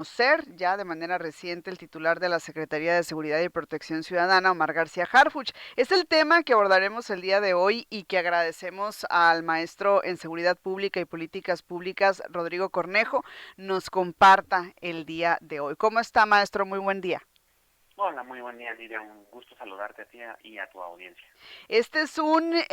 Conocer ya de manera reciente el titular de la Secretaría de Seguridad y Protección Ciudadana, Omar García Harfuch. Es el tema que abordaremos el día de hoy y que agradecemos al maestro en Seguridad Pública y Políticas Públicas, Rodrigo Cornejo, nos comparta el día de hoy. ¿Cómo está, maestro? Muy buen día. Hola, muy buen día, Lidia. Un gusto saludarte a ti y a tu audiencia. Este es una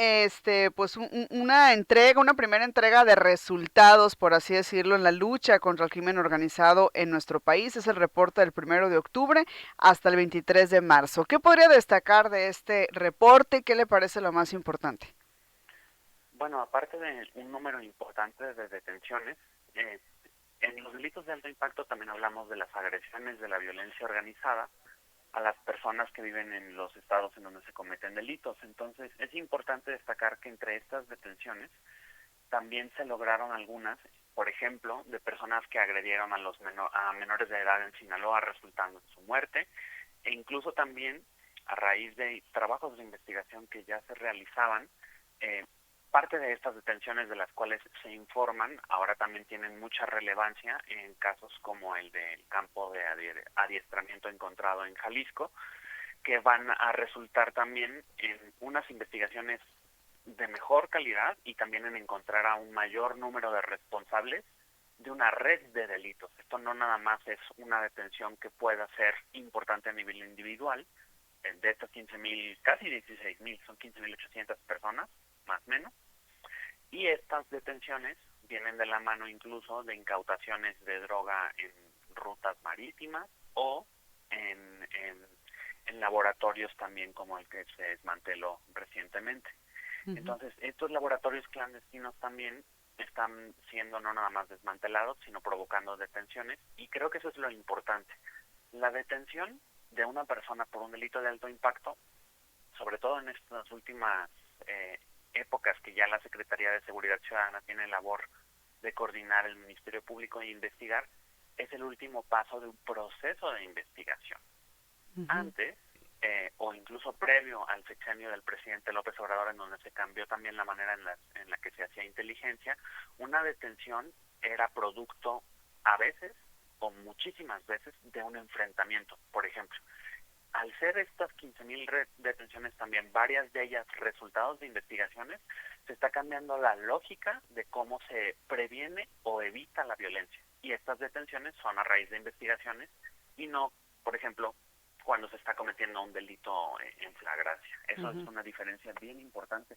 entrega, una primera entrega de resultados, por así decirlo, en la lucha contra el crimen organizado en nuestro país. Es el reporte del 1 de octubre hasta el 23 de marzo. ¿Qué podría destacar de este reporte? ¿Qué le parece lo más importante? Bueno, aparte de un número importante de detenciones, eh, en los delitos de alto impacto también hablamos de las agresiones de la violencia organizada a las personas que viven en los estados en donde se cometen delitos. Entonces, es importante destacar que entre estas detenciones también se lograron algunas, por ejemplo, de personas que agredieron a menores de edad en Sinaloa, resultando en su muerte, e incluso también a raíz de trabajos de investigación que ya se realizaban, eh, parte de estas detenciones de las cuales se informan ahora también tienen mucha relevancia en casos como el del campo de adiestramiento encontrado en Jalisco, que van a resultar también en unas investigaciones de mejor calidad y también en encontrar a un mayor número de responsables de una red de delitos. Esto no nada más es una detención que pueda ser importante a nivel individual, de estas 15,000, casi 16,000, son 15,800 personas, más o menos, y estas detenciones vienen de la mano incluso de incautaciones de droga en rutas marítimas o en laboratorios también como el que se desmanteló recientemente. Ujú. Entonces, estos laboratorios clandestinos también están siendo no nada más desmantelados, sino provocando detenciones, y creo que eso es lo importante. La detención de una persona por un delito de alto impacto, sobre todo en estas últimas épocas que ya la Secretaría de Seguridad Ciudadana tiene labor de coordinar el Ministerio Público e investigar, es el último paso de un proceso de investigación. Ujú. Antes, o incluso previo al sexenio del presidente López Obrador, en donde se cambió también la manera en la que se hacía inteligencia, una detención era producto a veces o muchísimas veces de un enfrentamiento. Por ejemplo, al ser estas 15,000 detenciones también, varias de ellas resultados de investigaciones, se está cambiando la lógica de cómo se previene o evita la violencia. Y estas detenciones son a raíz de investigaciones y no, por ejemplo, cuando se está cometiendo un delito en flagrancia. Eso es Ujú. una diferencia bien importante,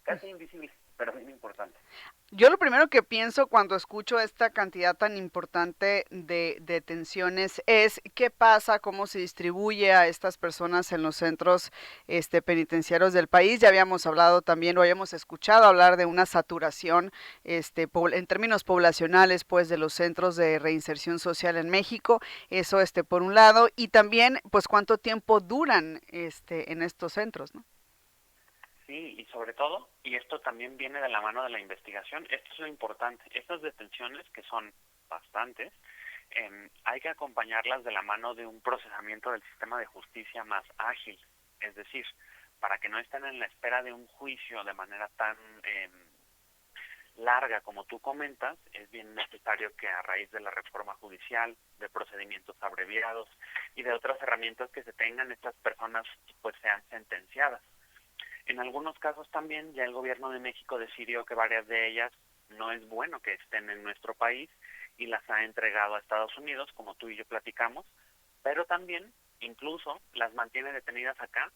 casi invisible, pero bien importante. Yo lo primero que pienso cuando escucho esta cantidad tan importante de detenciones es qué pasa, cómo se distribuye a estas personas en los centros penitenciarios del país. Ya habíamos hablado también, o habíamos escuchado hablar de una saturación en términos poblacionales, pues, de los centros de reinserción social en México. Eso por un lado, y también pues cuánto tiempo duran en estos centros, ¿no? Sí, y sobre todo, y esto también viene de la mano de la investigación, esto es lo importante, estas detenciones, que son bastantes, hay que acompañarlas de la mano de un procesamiento del sistema de justicia más ágil, es decir, para que no estén en la espera de un juicio de manera tan larga como tú comentas, es bien necesario que a raíz de la reforma judicial, de procedimientos abreviados y de otras herramientas que se tengan, estas personas pues sean sentenciadas. En algunos casos también ya el gobierno de México decidió que varias de ellas no es bueno que estén en nuestro país y las ha entregado a Estados Unidos, como tú y yo platicamos, pero también incluso las mantiene detenidas acá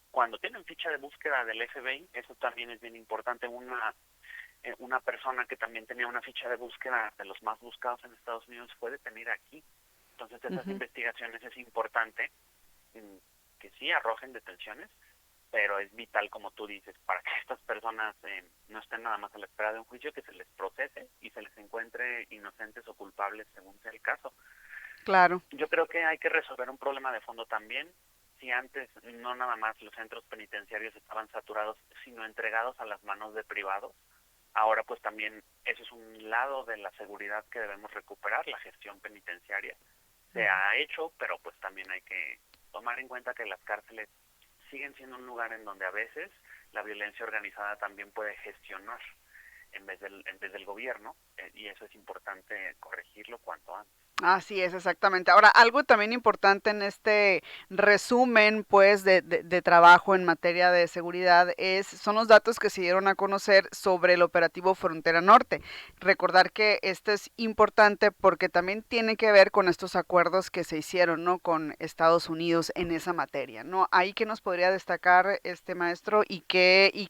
cuando tienen ficha de búsqueda del FBI. Eso también es bien importante. Una persona que también tenía una ficha de búsqueda de los más buscados en Estados Unidos fue detenida aquí. Entonces, esas Ujú. investigaciones es importante que sí arrojen detenciones, pero es vital, como tú dices, para que estas personas no estén nada más a la espera de un juicio, que se les procese y se les encuentre inocentes o culpables según sea el caso. Claro. Yo creo que hay que resolver un problema de fondo también. Si antes no nada más los centros penitenciarios estaban saturados, sino entregados a las manos de privados, ahora pues también eso es un lado de la seguridad que debemos recuperar, la gestión penitenciaria. Se Ujú. ha hecho, pero pues también hay que tomar en cuenta que las cárceles siguen siendo un lugar en donde a veces la violencia organizada también puede gestionar en vez del gobierno, y eso es importante corregirlo cuanto antes. Así es, exactamente. Ahora, algo también importante en este resumen, pues, de trabajo en materia de seguridad son los datos que se dieron a conocer sobre el operativo Frontera Norte. Recordar que este es importante porque también tiene que ver con estos acuerdos que se hicieron, ¿no? Con Estados Unidos en esa materia, ¿no? Ahí que nos podría destacar este maestro y qué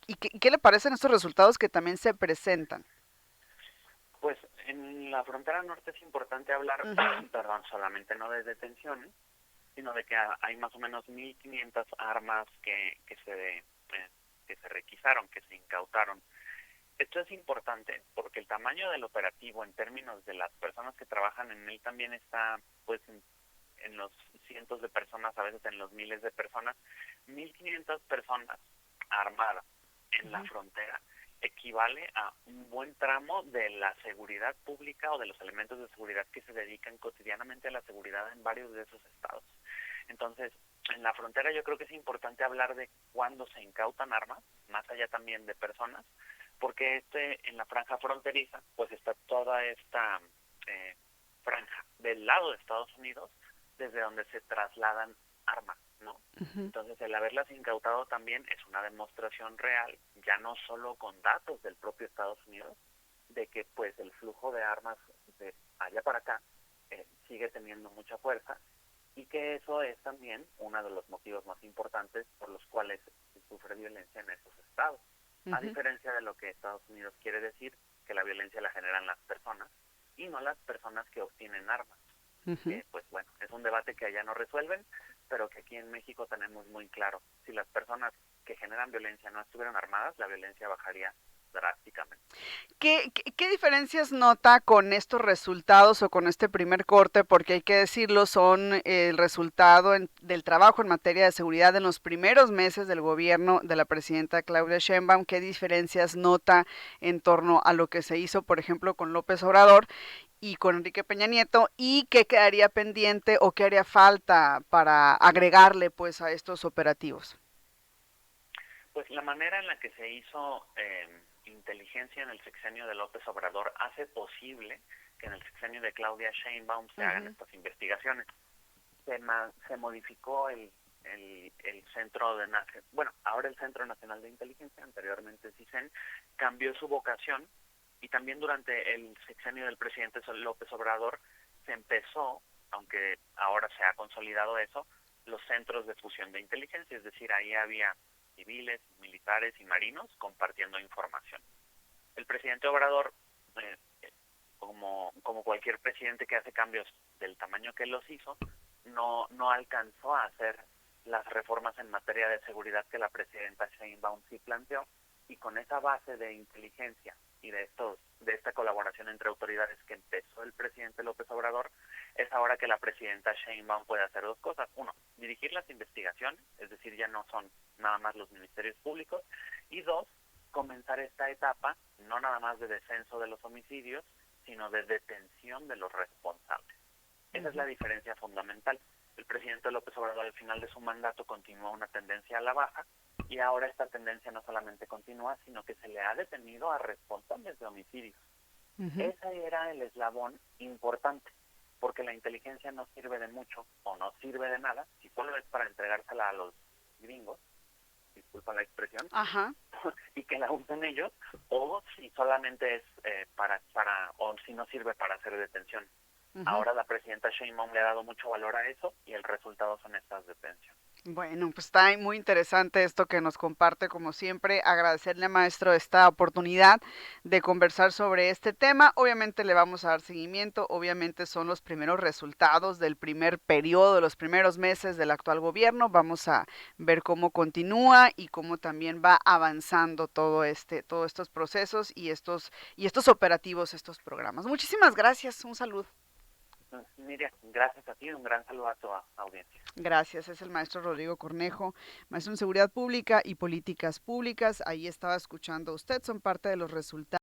le parecen estos resultados que también se presentan. Pues en la frontera norte es importante hablar, Ujú. perdón, solamente no de detenciones, sino de que hay más o menos 1.500 armas que se requisaron, que se incautaron. Esto es importante porque el tamaño del operativo en términos de las personas que trabajan en él también está pues en los cientos de personas, a veces en los miles de personas. 1.500 personas armadas en la Ujú. frontera equivale a un buen tramo de la seguridad pública o de los elementos de seguridad que se dedican cotidianamente a la seguridad en varios de esos estados. Entonces, en la frontera yo creo que es importante hablar de cuándo se incautan armas, más allá también de personas, porque en la franja fronteriza, pues está toda esta eh, franja del lado de Estados Unidos, desde donde se trasladan armas, ¿no? Ujú. Entonces, el haberlas incautado también es una demostración real, ya no solo con datos del propio Estados Unidos, de que pues el flujo de armas de allá para acá sigue teniendo mucha fuerza y que eso es también uno de los motivos más importantes por los cuales se sufre violencia en esos estados. A Ujú. diferencia de lo que Estados Unidos quiere decir, que la violencia la generan las personas y no las personas que obtienen armas. Ujú. Que pues bueno, es un debate que allá no resuelven, pero que aquí en México tenemos muy claro. Si las personas que generan violencia no estuvieran armadas, la violencia bajaría drásticamente. ¿Qué diferencias nota con estos resultados o con este primer corte? Porque hay que decirlo, son el resultado del trabajo en materia de seguridad en los primeros meses del gobierno de la presidenta Claudia Sheinbaum. ¿Qué diferencias nota en torno a lo que se hizo, por ejemplo, con López Obrador y con Enrique Peña Nieto? ¿Y qué quedaría pendiente o qué haría falta para agregarle pues a estos operativos? Pues la manera en la que se hizo inteligencia en el sexenio de López Obrador hace posible que en el sexenio de Claudia Sheinbaum se hagan Ujú. estas investigaciones. Se modificó el Centro de bueno, ahora el Centro Nacional de Inteligencia, anteriormente CISEN, cambió su vocación y también durante el sexenio del presidente López Obrador se empezó, aunque ahora se ha consolidado eso, los centros de fusión de inteligencia, es decir, ahí había civiles, militares y marinos compartiendo información. El presidente Obrador, eh, como cualquier presidente que hace cambios del tamaño que los hizo, no alcanzó a hacer las reformas en materia de seguridad que la presidenta Sheinbaum sí planteó, y con esa base de inteligencia y de esta colaboración entre autoridades que empezó el presidente López Obrador, es ahora que la presidenta Sheinbaum puede hacer dos cosas. Uno, dirigir las investigaciones, es decir, ya no son nada más los ministerios públicos, y dos, comenzar esta etapa no nada más de descenso de los homicidios, sino de detención de los responsables. Esa es Ujú. la diferencia fundamental. El presidente López Obrador al final de su mandato continuó una tendencia a la baja y ahora esta tendencia no solamente continúa, sino que se le ha detenido a responsables de homicidios. Ujú. Ese era el eslabón importante, porque la inteligencia no sirve de mucho o no sirve de nada si solo es para entregársela a los gringos, disculpa la expresión, Ajá. y que la usen ellos, o si solamente es o si no sirve para hacer detención. Ujú. Ahora la presidenta Sheinbaum le ha dado mucho valor a eso y el resultado son estas detenciones. Bueno, pues está muy interesante esto que nos comparte, como siempre. Agradecerle, maestro, esta oportunidad de conversar sobre este tema. Obviamente le vamos a dar seguimiento. Obviamente son los primeros resultados del primer periodo, los primeros meses del actual gobierno. Vamos a ver cómo continúa y cómo también va avanzando todos estos procesos y estos operativos, estos programas. Muchísimas gracias. Un saludo. Miriam, gracias a ti, un gran saludo a tu audiencia. Gracias, es el maestro Rodrigo Cornejo, maestro en seguridad pública y políticas públicas. Ahí estaba escuchando usted, son parte de los resultados.